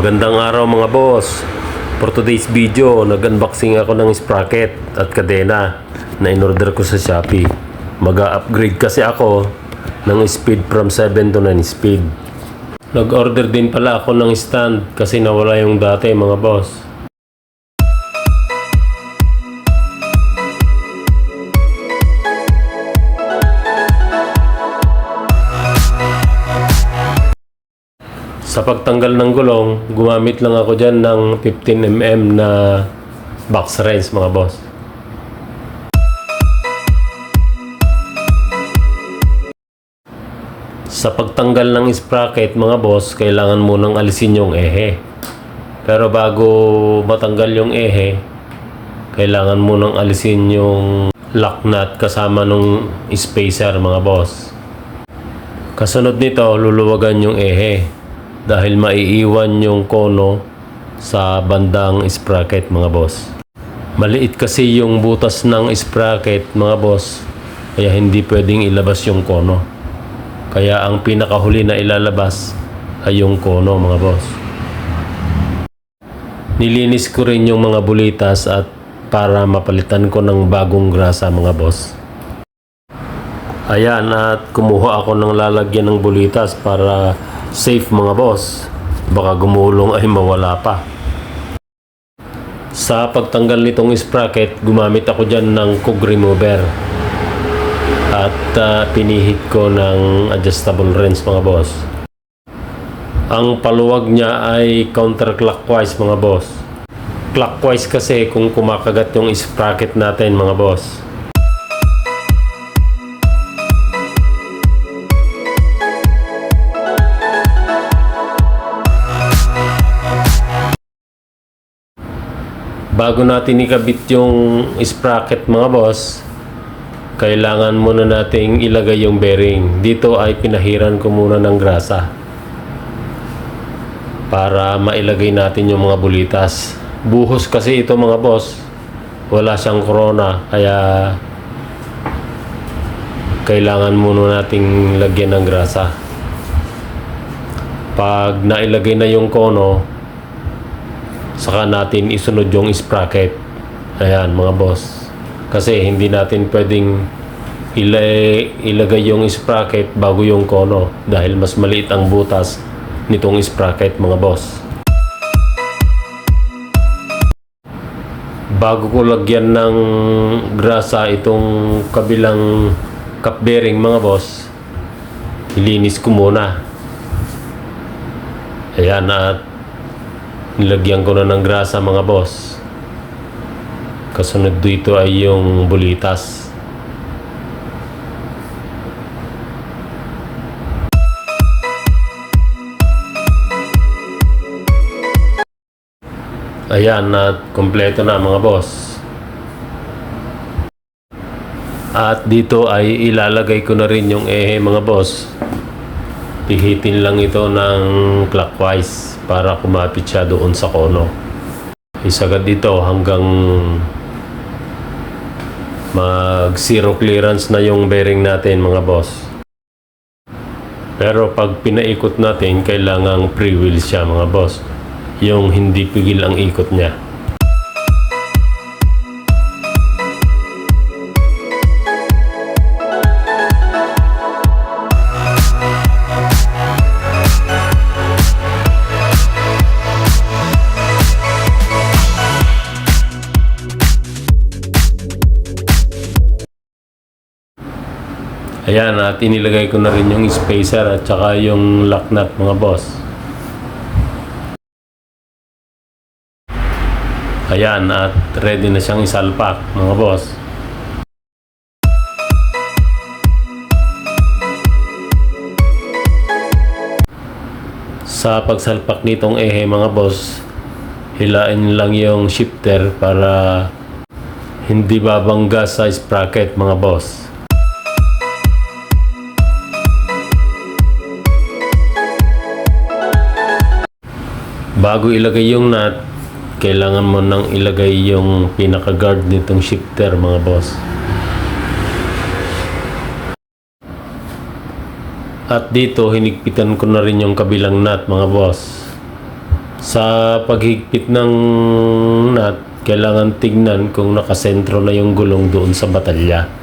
Magandang araw mga boss. For today's video, nag-unboxing ako ng sprocket at kadena na in-order ko sa Shopee. Mag-upgrade kasi ako ng speed from 7 to 9 speed. Nag-order din pala ako ng stand kasi nawala yung dati mga boss. Sa pagtanggal ng gulong, gumamit lang ako dyan ng 15mm na box wrench mga boss. Sa pagtanggal ng sprocket mga boss, kailangan munang alisin yung ehe. Pero bago matanggal yung ehe, kailangan munang alisin yung lock nut kasama nung spacer mga boss. Kasunod nito, luluwagan yung ehe dahil maiiwan yung kono sa bandang sprocket mga boss. Maliit kasi yung butas ng sprocket mga boss, kaya hindi pwedeng ilabas yung kono. Kaya ang pinakahuli na ilalabas ay yung kono mga boss. Nilinis ko rin yung mga bulitas at para mapalitan ko ng bagong grasa mga boss. Ayan, at kumuha ako ng lalagyan ng bulitas para safe mga boss. Baka gumulong ay mawala pa. Sa pagtanggal nitong sprocket, gumamit ako dyan ng cog remover. At pinihit ko ng adjustable wrench mga boss. Ang paluwag niya ay counterclockwise mga boss. Clockwise kasi kung kumakagat yung sprocket natin mga boss. Bago natin ikabit yung sprocket mga boss, kailangan muna nating ilagay yung bearing. Dito ay pinahiran ko muna ng grasa para mailagay natin yung mga bulitas. Buhos kasi ito mga boss, wala siyang corona, kaya kailangan muna nating lagyan ng grasa. Pag nailagay na yung kono, saka natin isunod yung sprocket. Ayan mga boss, kasi hindi natin pwedeng ilagay yung sprocket bago yung kono dahil mas maliit ang butas nitong sprocket mga boss. Bago ko lagyan ng grasa itong kabilang cap bearing mga boss, ilinis ko muna. Ayan, at nilagyan ko na ng grasa mga boss. Kasunod dito ay yung bulitas. Ayan, at kompleto na mga boss. At dito ay ilalagay ko na rin yung ehe mga boss. Pihitin lang ito ng clockwise para kumapit siya doon sa kono. Isagad dito hanggang mag zero clearance na yung bearing natin mga boss. Pero pag pinaikot natin, kailangang pre-wheel siya mga boss, yung hindi pigil ang ikot niya. Ayan, at inilagay ko na rin yung spacer at saka yung lock nut mga boss. Ayan, at ready na siyang isalpak mga boss. Sa pagsalpak nitong ehe mga boss, hilain lang yung shifter para hindi babangga sa sprocket mga boss. Bago ilagay yung nut, kailangan mo nang ilagay yung pinaka-guard nitong shifter mga boss. At dito, hinigpitan ko na rin yung kabilang nut mga boss. Sa paghigpit ng nut, kailangan tignan kung nakasentro na yung gulong doon sa batalya.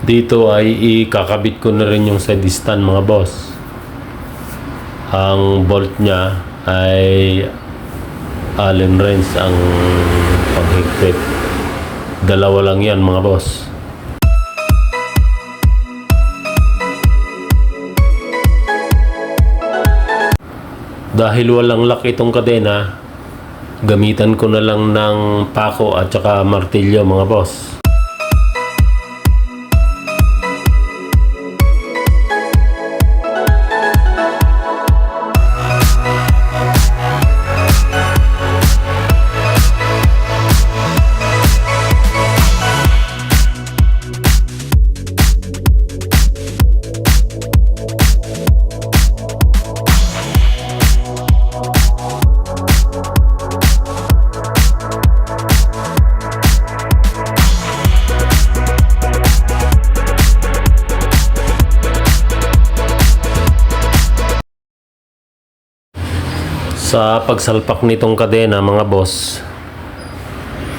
Dito ay ikakabit ko na rin yung side stand mga boss. Ang bolt niya ay Allen wrench ang paghigpit. Dalawa lang yan mga boss. Dahil walang lock itong kadena, gamitan ko na lang ng pako at saka martilyo mga boss. Sa pagsalpak nitong kadena mga boss,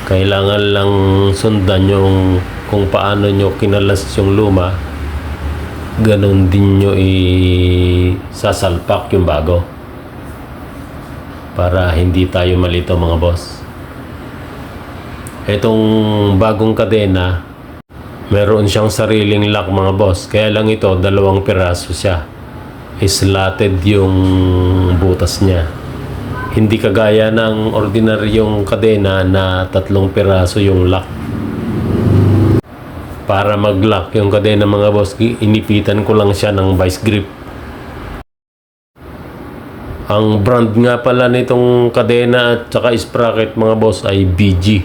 kailangan lang sundan yung kung paano nyo kinalas yung luma, ganun din nyo sasalpak yung bago para hindi tayo malito mga boss. Itong bagong kadena, meron siyang sariling lock mga boss, kaya lang ito 2 piraso siya, slotted yung butas niya. Hindi kagaya ng ordinaryong kadena na 3 piraso yung lock. Para mag-lock yung kadena mga boss, inipitan ko lang siya ng vice grip. Ang brand nga pala nitong kadena at saka sprocket mga boss ay VG.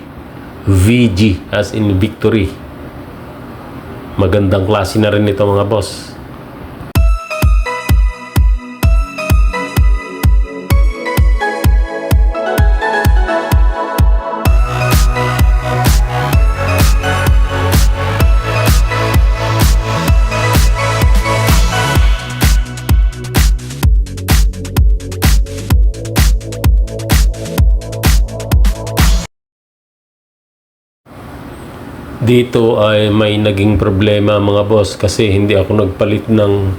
VG as in victory. Magandang klase na rin ito mga boss. Dito ay may naging problema mga boss kasi hindi ako nagpalit ng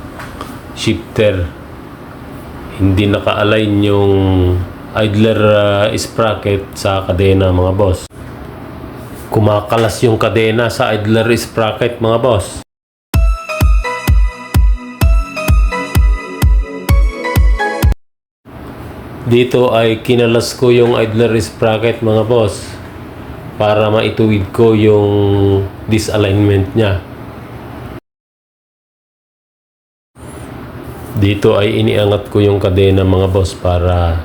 shifter. Hindi naka-align yung idler sprocket sa kadena mga boss. Kumakalas yung kadena sa idler sprocket mga boss. Dito ay kinalas ko yung idler sprocket mga boss para maituwid ko yung disalignment niya. Dito ay iniangat ko yung kadena mga boss para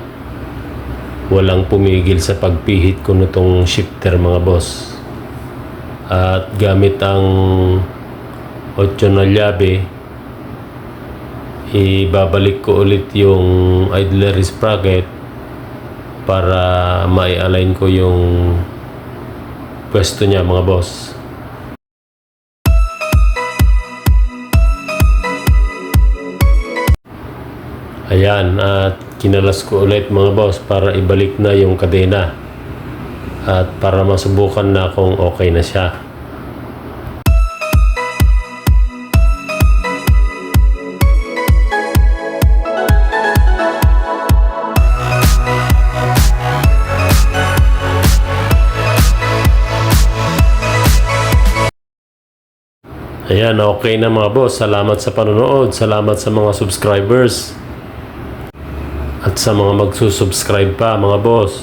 walang pumigil sa pagpihit ko nitong shifter mga boss. At gamit ang 8 na llabe, ibabalik ko ulit yung idler sprocket para mai-align ko yung pwesto niya mga boss. Ayan, at kinalas ko ulit mga boss para ibalik na yung kadena at para masubukan na kung okay na siya. Ayan, okay na mga boss. Salamat sa panonood. Salamat sa mga subscribers. At sa mga magsusubscribe pa mga boss.